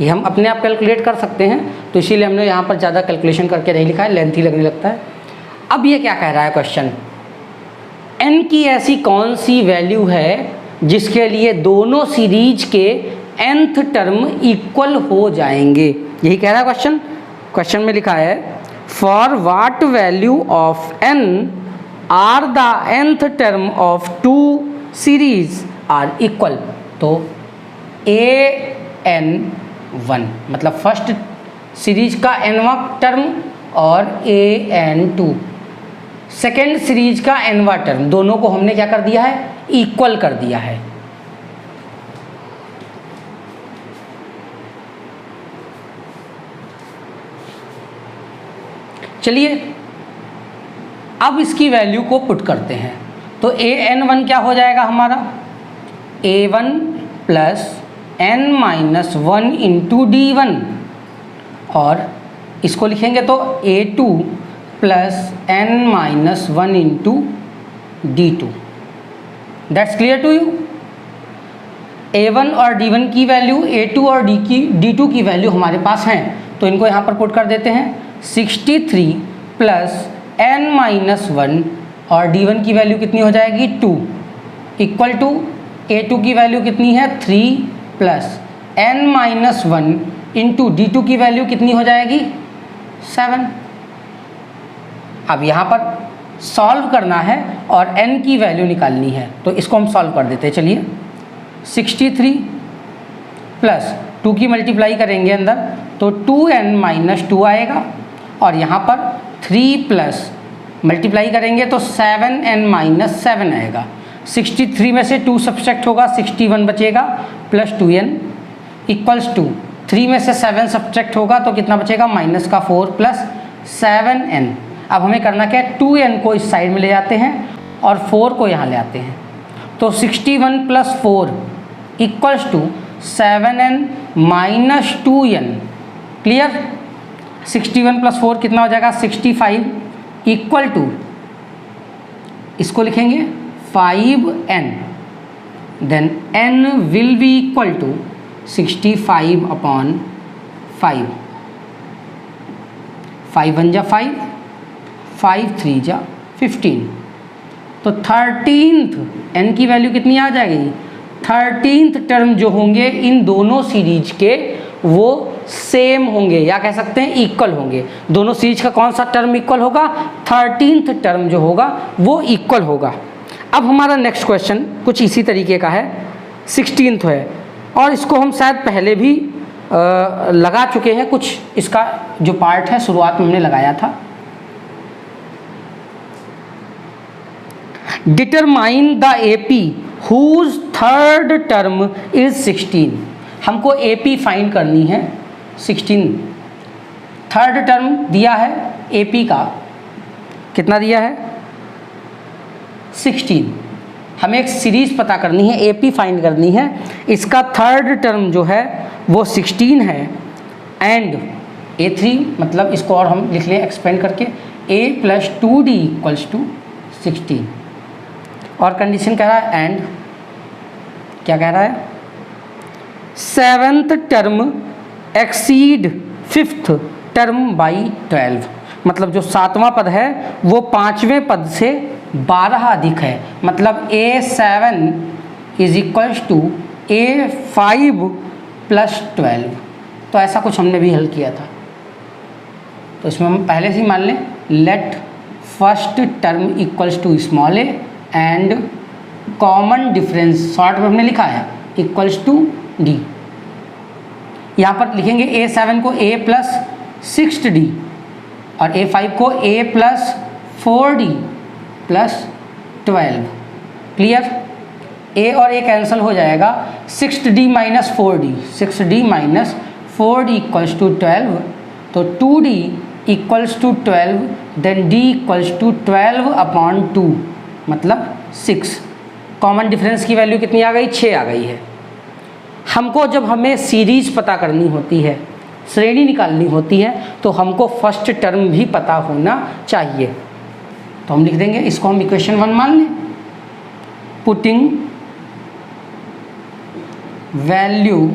ये हम अपने आप कैलकुलेट कर सकते हैं, तो इसीलिए हमने यहाँ पर ज़्यादा कैलकुलेशन करके नहीं लिखा है, लेंथी लगने लगता है। अब ये क्या कह रहा है क्वेश्चन, n की ऐसी कौन सी वैल्यू है जिसके लिए दोनों सीरीज के nth टर्म इक्वल हो जाएंगे, यही कह रहा है क्वेश्चन। क्वेश्चन में लिखा है for what value of n are the nth term of two series are equal. तो an1 मतलब फर्स्ट सीरीज का nवां टर्म और an2 सेकेंड सीरीज का nवां टर्म, दोनों को हमने क्या कर दिया है, इक्वल कर दिया है। चलिए अब इसकी वैल्यू को पुट करते हैं, तो an1 क्या हो जाएगा हमारा, a1 plus n-1 into d1, और इसको लिखेंगे तो a2 plus n-1 into d2। That's clear to you. a1 और d1 की वैल्यू, a2 और d2 की वैल्यू हमारे पास हैं, तो इनको यहाँ पर पुट कर देते हैं। 63 प्लस n-1 और d1 की वैल्यू कितनी हो जाएगी 2 इक्वल टू a2 की वैल्यू कितनी है 3 प्लस n-1 इंटू d2 की वैल्यू कितनी हो जाएगी 7। अब यहाँ पर सॉल्व करना है और n की वैल्यू निकालनी है, तो इसको हम सॉल्व कर देते हैं। चलिए 63 प्लस 2 की मल्टीप्लाई करेंगे अंदर, तो 2n-2 आएगा, और यहाँ पर 3 प्लस मल्टीप्लाई करेंगे तो 7n-7 आएगा। 63 में से 2 सब्सट्रैक्ट होगा, 61 बचेगा, प्लस 2n इक्वल्स टू 3 में से 7 सब्सट्रैक्ट होगा तो कितना बचेगा, -4 प्लस 7n। अब हमें करना क्या है, 2n को इस साइड में ले जाते हैं और 4 को यहाँ ले आते हैं, तो 61 plus 4 equals to 7n minus 2n। Clear. 61 plus 4 कितना हो जाएगा 65 इक्वल टू, इसको लिखेंगे 5n, then n will be equal to 65 upon 5। 5 1 जा 5, 5 3 जा 15, तो 13th n की वैल्यू कितनी आ जाएगी, 13th टर्म जो होंगे इन दोनों सीरीज के वो सेम होंगे, या कह सकते हैं इक्वल होंगे। दोनों सीरीज का कौन सा टर्म इक्वल होगा, 13th टर्म जो होगा वो इक्वल होगा। अब हमारा नेक्स्ट क्वेश्चन कुछ इसी तरीके का है, 16th है, और इसको हम शायद पहले भी लगा चुके हैं, कुछ इसका जो पार्ट है शुरुआत में हमने लगाया था। Determine the AP whose third term is 16। हमको AP फाइंड करनी है 16। थर्ड टर्म दिया है AP का, कितना दिया है 16। हमें एक सीरीज पता करनी है, AP फाइंड करनी है, इसका थर्ड टर्म जो है वो 16 है, एंड A3 मतलब इसको और हम लिख लें एक्सपेंड करके, A plus 2D equals to 16। और कंडीशन कह रहा है एंड, क्या कह रहा है, 7th term exceed 5th term by 12। मतलब जो 7वां पद है वो 5वें पद से 12 अधिक है, मतलब A7 is equals to A5 plus 12। तो ऐसा कुछ हमने भी हल किया था, तो इसमें हम पहले से ही मान लें, let first term equals to small a and common difference short में हमने लिखा है इक्वल्स टू D। यहाँ पर लिखेंगे A7 को A प्लस 6D और A5 को A plus 4D plus 12। Clear. A और A कैंसिल हो जाएगा, 6D minus 4D, 6D minus 4D equals to 12, तो 2D equals to 12, then D equals to 12 upon 2 मतलब 6। कॉमन डिफरेंस की value कितनी आ गई, 6 आ गई है। हमको जब हमें सीरीज पता करनी होती है, श्रेणी निकालनी होती है, तो हमको फर्स्ट टर्म भी पता होना चाहिए। तो हम लिख देंगे, इसको हम इक्वेशन 1 मान लें। Putting value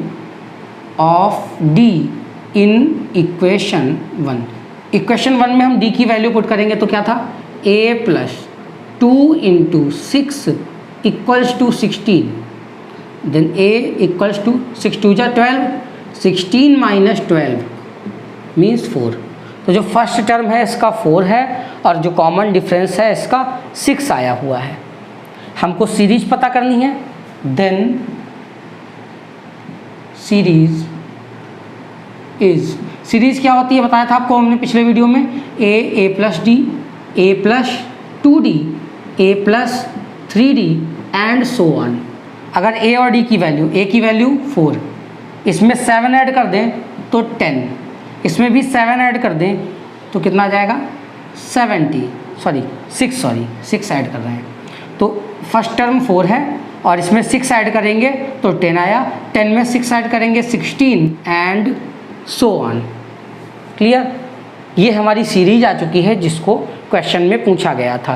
of D in equation 1। Equation 1 में हम डी की वैल्यू पुट करेंगे तो क्या था, a plus 2 into 6 equals to 16, then a equals to 6 2 जा 12, 16 माइनस 12 मीन्स 4। तो जो फर्स्ट टर्म है इसका 4 है और जो कॉमन डिफरेंस है इसका 6 आया हुआ है। हमको सीरीज पता करनी है, देन सीरीज इज, सीरीज क्या होती है बताया था आपको हमने पिछले वीडियो में, a plus D, a plus 2d, a plus 3d and so on. अगर a और d की वैल्यू, a की वैल्यू 4, इसमें 7 ऐड कर दें तो 10, इसमें भी 7 ऐड कर दें तो कितना आ जाएगा 6 ऐड कर रहे हैं। तो फर्स्ट टर्म 4 है और इसमें 6 ऐड करेंगे तो 10 आया, 10 में 6 ऐड करेंगे 16 एंड सो ऑन। क्लियर? ये हमारी सीरीज आ चुकी है जिसको क्वेश्चन में पूछा गया था।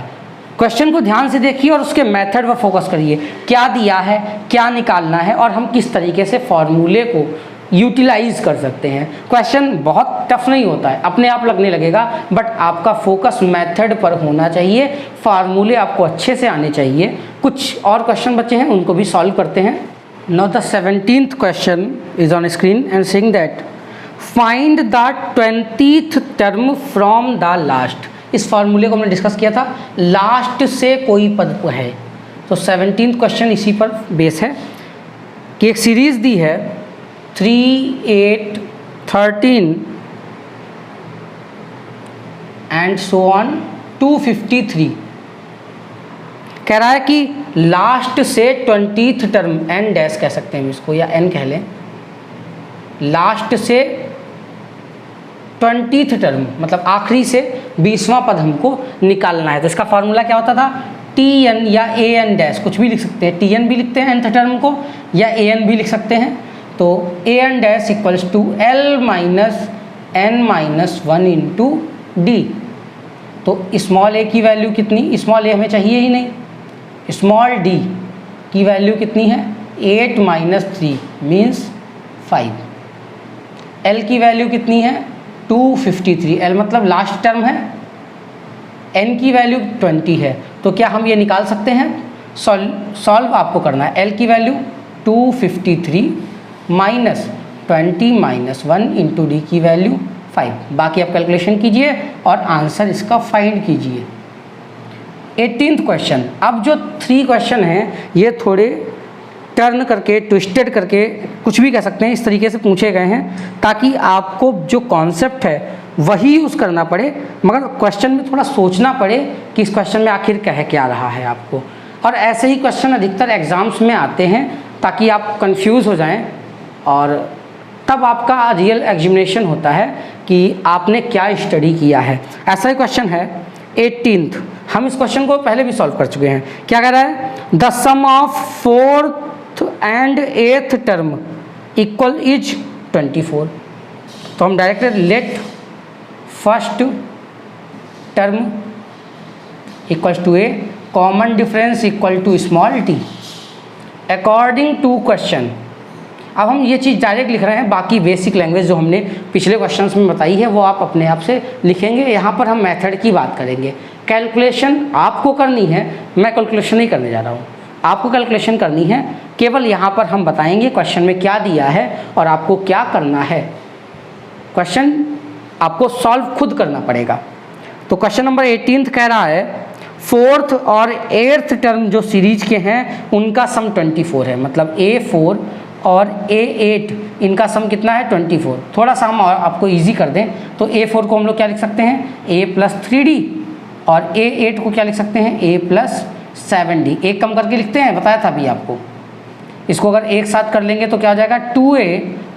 क्वेश्चन को ध्यान से देखिए और उसके मेथड पर फोकस करिए, क्या दिया है, क्या निकालना है और हम किस तरीके से फॉर्मूले को यूटिलाइज कर सकते हैं। क्वेश्चन बहुत टफ नहीं होता है, अपने आप लगने लगेगा, बट आपका फोकस मेथड पर होना चाहिए, फार्मूले आपको अच्छे से आने चाहिए। कुछ और क्वेश्चन बचे हैं उनको भी सॉल्व करते हैं। Now the 17th question is on screen and saying that find the 20th term from the last. इस फार्मूले को हमने डिस्कस किया था, लास्ट से कोई पद है। तो 17th क्वेश्चन इसी पर बेस है कि एक सीरीज दी है 3, 8, 13 एंड सो ऑन 253। कह रहा है कि लास्ट से 20th टर्म, एन डैश कह सकते हैं इसको या एन कह लें, लास्ट से 20th टर्म मतलब आखिरी से 20वां पद हमको निकालना है। तो इसका फॉर्मूला क्या होता था, टी एन या ए एन डैश, कुछ भी लिख सकते हैं, टी एन भी लिखते हैं nth टर्म को या ए एन भी लिख सकते हैं। तो A N dash equals to L minus N minus 1 into D. तो स्मॉल ए की वैल्यू कितनी, स्मॉल ए हमें चाहिए ही नहीं, स्मॉल डी की वैल्यू कितनी है 8 माइनस 3 मीन्स 5। एल की वैल्यू कितनी है 253, एल मतलब लास्ट टर्म है, एन की वैल्यू 20 है। तो क्या हम ये निकाल सकते हैं, सॉल्व आपको करना है। एल की value 253 minus 20 minus 1 into D की वैल्यू 5। बाकी आप कैलकुलेशन कीजिए और आंसर इसका फाइंड कीजिए। 18th क्वेश्चन, अब जो 3 क्वेश्चन हैं ये थोड़े टर्न करके, ट्विस्टेड करके, कुछ भी कह सकते हैं, इस तरीके से पूछे गए हैं ताकि आपको जो कॉन्सेप्ट है वही यूज़ करना पड़े, मगर क्वेश्चन में थोड़ा सोचना पड़े कि इस क्वेश्चन में आखिर कह क्या रहा है आपको। और ऐसे ही क्वेश्चन अधिकतर एग्ज़ाम्स में आते हैं ताकि आप कंफ्यूज हो जाएं और तब आपका रियल एग्जामिनेशन होता है कि आपने क्या स्टडी किया है। ऐसा ही क्वेश्चन है 18th, हम इस क्वेश्चन को पहले भी सॉल्व कर चुके हैं। क्या कह रहा है, the sum of 4th and 8th term equal is 24। तो हम direct let first term equals to a, common difference equal to small t according to question. अब हम ये चीज़ डायरेक्ट लिख रहे हैं, बाकी बेसिक लैंग्वेज जो हमने पिछले क्वेश्चंस में बताई है वो आप अपने आप से लिखेंगे। यहाँ पर हम मेथड की बात करेंगे, कैलकुलेशन आपको करनी है, मैं कैलकुलेशन नहीं करने जा रहा हूँ, आपको कैलकुलेशन करनी है। केवल यहाँ पर हम बताएंगे क्वेश्चन में क्या दिया है और आपको क्या करना है। क्वेश्चन आपको सॉल्व खुद करना पड़ेगा। तो क्वेश्चन नंबर 18 कह रहा है 4th और 8th टर्म जो सीरीज के हैं उनका सम 24 है, मतलब A4 और A8 इनका सम कितना है 24। थोड़ा सा हम आपको इजी कर दें तो A4 को हम लोग क्या लिख सकते हैं A प्लस 3D और A8 को क्या लिख सकते हैं A प्लस 7D। एक कम करके लिखते हैं, बताया था अभी आपको। इसको अगर एक साथ कर लेंगे तो क्या हो जाएगा 2A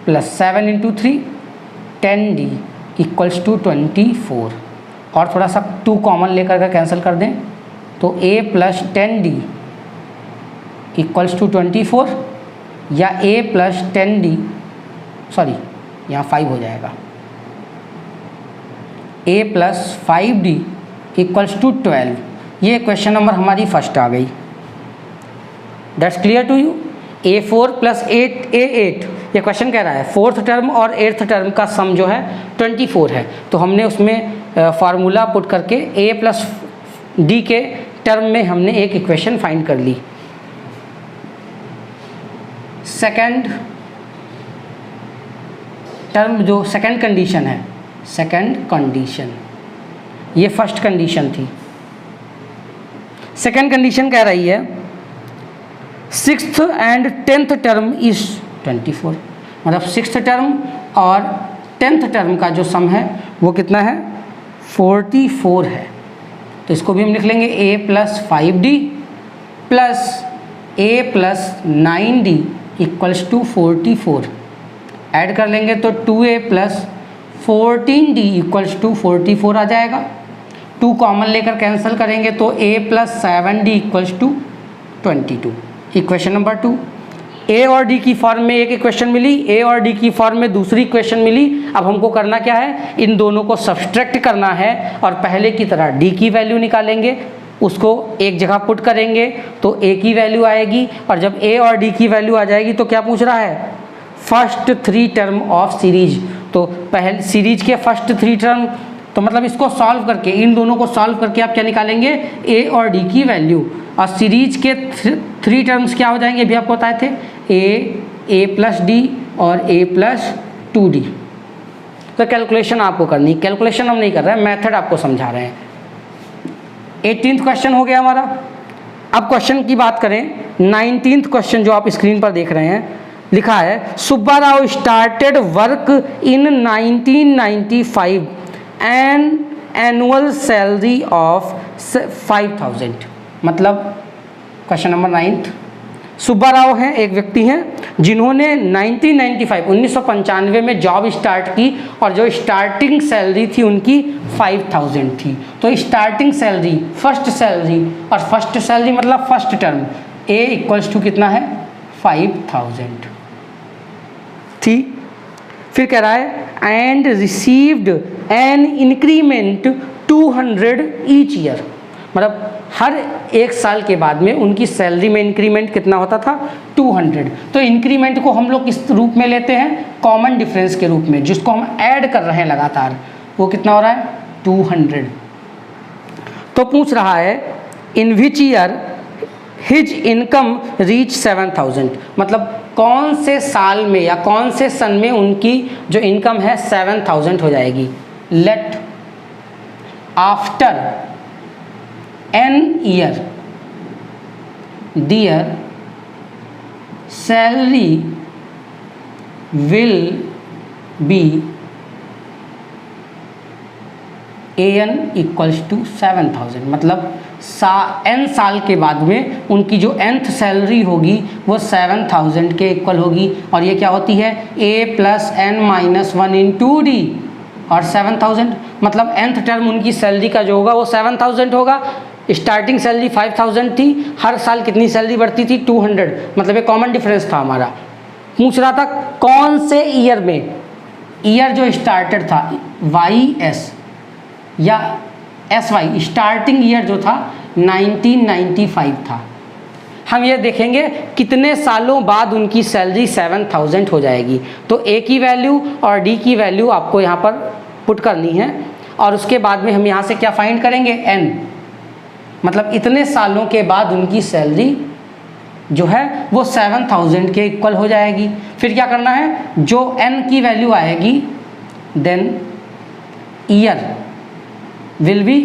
plus 7 into 3 10D equals to 24। और थोड़ा सा 2 कॉमन लेकर के कैंसिल कर दें तो A plus 10D equals to 24 या a प्लस 10d, सॉरी यहाँ 5 हो जाएगा, a plus 5d equals to 12। ये क्वेश्चन नंबर हमारी फर्स्ट आ गई। That's clear to you. a4 plus 8 a8, ये क्वेश्चन कह रहा है फोर्थ टर्म और एट्थ टर्म का सम जो है 24 है, तो हमने उसमें फार्मूला पुट करके a प्लस d के टर्म में हमने एक इक्वेशन फाइंड कर ली। सेकंड टर्म जो सेकंड कंडीशन है, सेकंड कंडीशन, ये फर्स्ट कंडीशन थी। सेकंड कंडीशन कह रही है sixth and tenth term is 24, मतलब सिक्स्थ टर्म और टेंथ टर्म का जो सम है वो कितना है, 44 है। तो इसको भी हम लिख लेंगे a plus 5d plus a plus 9d equals to 44। Add कर लेंगे तो 2a plus 14d equals to 44 आ जाएगा। 2 कॉमन लेकर कैंसिल करेंगे तो a plus 7d equals to 22। Equation number 2, a और d की फॉर्म में एक इक्वेशन मिली, a और d की फॉर्म में दूसरी इक्वेशन मिली। अब हमको करना क्या है, इन दोनों को सब्सट्रैक्ट करना है और पहले की तरह d की वैल्यू निकालेंगे, उसको एक जगह पुट करेंगे तो a की वैल्यू आएगी, और जब a और d की वैल्यू आ जाएगी तो क्या पूछ रहा है, फर्स्ट 3 टर्म ऑफ सीरीज। तो पहले सीरीज के फर्स्ट 3 टर्म, तो मतलब इसको सॉल्व करके, इन दोनों को सॉल्व करके आप क्या निकालेंगे, a और d की वैल्यू, और सीरीज के 3 टर्म्स क्या हो जाएंगे, अभी आपको बताए थे, a प्लस d और a प्लस 2d। तो कैलकुलेशन आपको करनी, कैलकुलेशन हम नहीं कर रहे हैं, मेथड आपको समझा रहे हैं। 18th क्वेश्चन हो गया हमारा। अब क्वेश्चन की बात करें, 19th क्वेश्चन जो आप स्क्रीन पर देख रहे हैं, लिखा है Subba Rao started work in 1995 and annual salary of 5000। मतलब क्वेश्चन नंबर 9, सुब्बा राव हैं, एक व्यक्ति हैं जिन्होंने 1995 में जॉब स्टार्ट की, और जो स्टार्टिंग सैलरी थी उनकी 5000 थी। तो स्टार्टिंग सैलरी, फर्स्ट सैलरी, और फर्स्ट सैलरी मतलब first term, a equals to कितना है, 5000 थी। फिर कह रहा है and received an increment 200 each year, मतलब हर एक साल के बाद में उनकी सैलरी में इंक्रीमेंट कितना होता था, 200। तो इंक्रीमेंट को हम लोग किस रूप में लेते हैं, कॉमन डिफरेंस के रूप में, जिसको हम ऐड कर रहे हैं लगातार, वो कितना हो रहा है, 200। तो पूछ रहा है in which year his income reach 7000, मतलब कौन से साल में या कौन से सन में उनकी जो इनकम है 7000 हो जाएगी। Let after an year their salary will be an equals to 7000, मतलब n साल के बाद में उनकी जो nth सैलरी होगी वो 7000 के इक्वल होगी। और ये क्या होती है, a plus n minus 1 into d, और 7000 मतलब nth टर्म उनकी सैलरी का जो होगा वो 7000 होगा। स्टार्टिंग सैलरी 5000 थी, हर साल कितनी सैलरी बढ़ती थी, 200, मतलब ये कॉमन डिफरेंस था हमारा। पूछ रहा था कौन से ईयर में, ईयर जो स्टार्टेड था YS या SY, स्टार्टिंग ईयर जो था 1995 था। हम ये देखेंगे कितने सालों बाद उनकी सैलरी 7000 हो जाएगी। तो A की वैल्यू और D की वैल्यू आपको यहाँ पर पुट करनी है, और उसके बाद में हम यहाँ से क्या फाइंड करेंगे, N, मतलब इतने सालों के बाद उनकी सैलरी जो है वो 7000 के इक्वल हो जाएगी। फिर क्या करना है, जो N की वैल्यू आएगी then year will be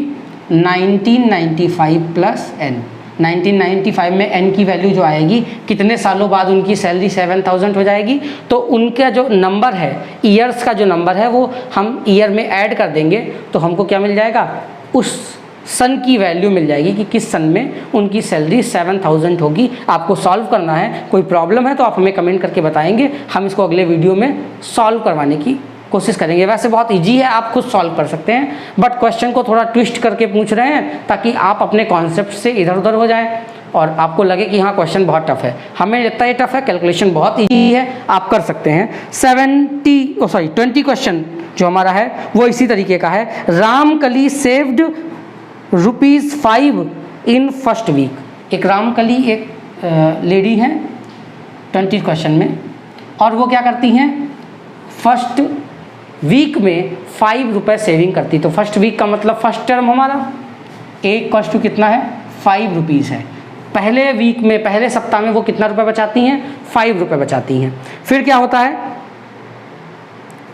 1995 plus n। 1995 में n की वैल्यू जो आएगी, कितने सालों बाद उनकी सैलरी 7000 हो जाएगी, तो उनका जो नंबर है, ईयर्स का जो नंबर है वो हम ईयर में ऐड कर देंगे, तो हमको क्या मिल जाएगा, उस सन की वैल्यू मिल जाएगी कि किस सन में उनकी सैलरी 7000 होगी। आपको सॉल्व करना है, कोई प्रॉब्लम है तो आप हमें कमेंट करके बताएंगे, हम इसको अगले वीडियो में सॉल्व करवाने की कोशिश करेंगे। वैसे बहुत इजी है, आप खुद सॉल्व कर सकते हैं, बट क्वेश्चन को थोड़ा ट्विस्ट करके पूछ रहे हैं ताकि आप अपने कॉन्सेप्ट से इधर उधर हो जाएं। और आपको लगे कि हाँ क्वेश्चन बहुत टफ है, हमें लगता है ये टफ है, कैलकुलेशन बहुत ईजी है, आप कर सकते हैं। 20 क्वेश्चन जो हमारा है वो इसी तरीके का है। Ramkali saved ₹5 in first week. एक रामकली एक लेडी हैं 20 क्वेश्चन में, और वो क्या करती हैं फर्स्ट वीक में ₹5 सेविंग करती। तो फर्स्ट वीक का मतलब फर्स्ट टर्म हमारा A = कितना है, ₹5 है। पहले वीक में, पहले सप्ताह में वो कितना रुपए बचाती हैं, ₹5 बचाती हैं। फिर क्या होता है,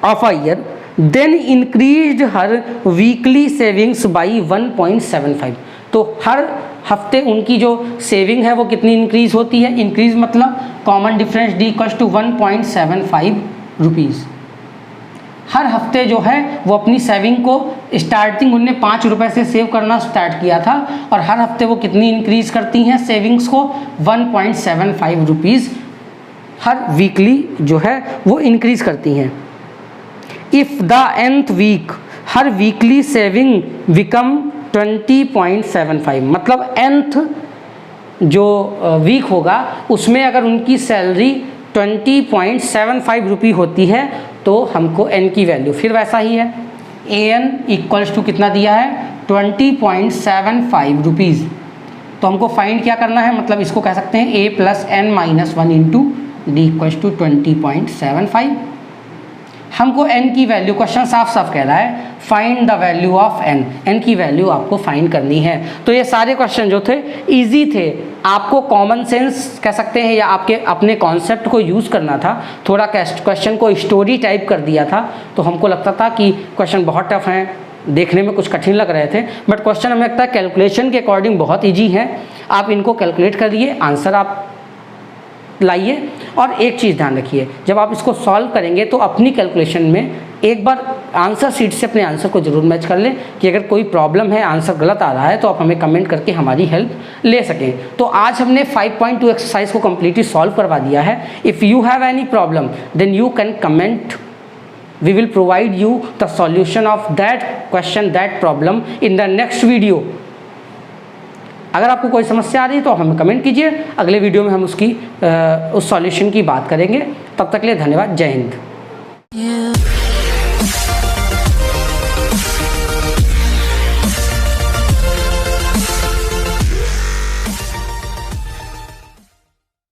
of a year then increased her weekly savings by 1.75। तो हर हफ्ते उनकी जो सेविंग है वो कितनी इंक्रीज होती है, इंक्रीज मतलब कॉमन डिफरेंस D = 1.75 हर हफ्ते जो है वो अपनी सेविंग को स्टार्टिंग उनने ₹5 से सेव करना स्टार्ट किया था, और हर हफ्ते वो कितनी इंक्रीज करती हैं सेविंग्स को, ₹1.75 हर वीकली जो है वो इंक्रीज करती हैं। If the nth week her weekly saving become 20.75, मतलब nth जो वीक होगा उसमें अगर उनकी सैलरी 20.75 होती है तो हमको n की वैल्यू फिर वैसा ही है, an = कितना दिया है, 20.75 तो हमको फाइंड क्या करना है, मतलब इसको कह सकते हैं a + n - 1 × D = 20.75। हमको n की वैल्यू, क्वेश्चन साफ साफ कह रहा है find the value of n की वैल्यू आपको फाइंड करनी है। तो ये सारे क्वेश्चन जो थे इजी थे, आपको कॉमन सेंस कह सकते हैं या आपके अपने कॉन्सेप्ट को यूज़ करना था, थोड़ा क्वेश्चन को स्टोरी टाइप कर दिया था तो हमको लगता था कि क्वेश्चन बहुत टफ हैं, देखने में कुछ कठिन लग रहे थे, बट क्वेश्चन हमें लगता है कैलकुलेशन के अकॉर्डिंग बहुत ईजी है। आप इनको कैलकुलेट करिए, आंसर आप लाइए, और एक चीज़ ध्यान रखिए, जब आप इसको सॉल्व करेंगे तो अपनी कैलकुलेशन में एक बार आंसर शीट से अपने आंसर को जरूर मैच कर लें कि अगर कोई प्रॉब्लम है, आंसर गलत आ रहा है तो आप हमें कमेंट करके हमारी हेल्प ले सकें। तो आज हमने 5.2 एक्सरसाइज को कम्प्लीटली सॉल्व करवा दिया है। If you have any problem then you can comment, we will provide you the solution of that question, that problem in the next video। अगर आपको कोई समस्या आ रही है तो हमें कमेंट कीजिए, अगले वीडियो में हम उस सॉल्यूशन की बात करेंगे। तब तक के लिए धन्यवाद, जय हिंद।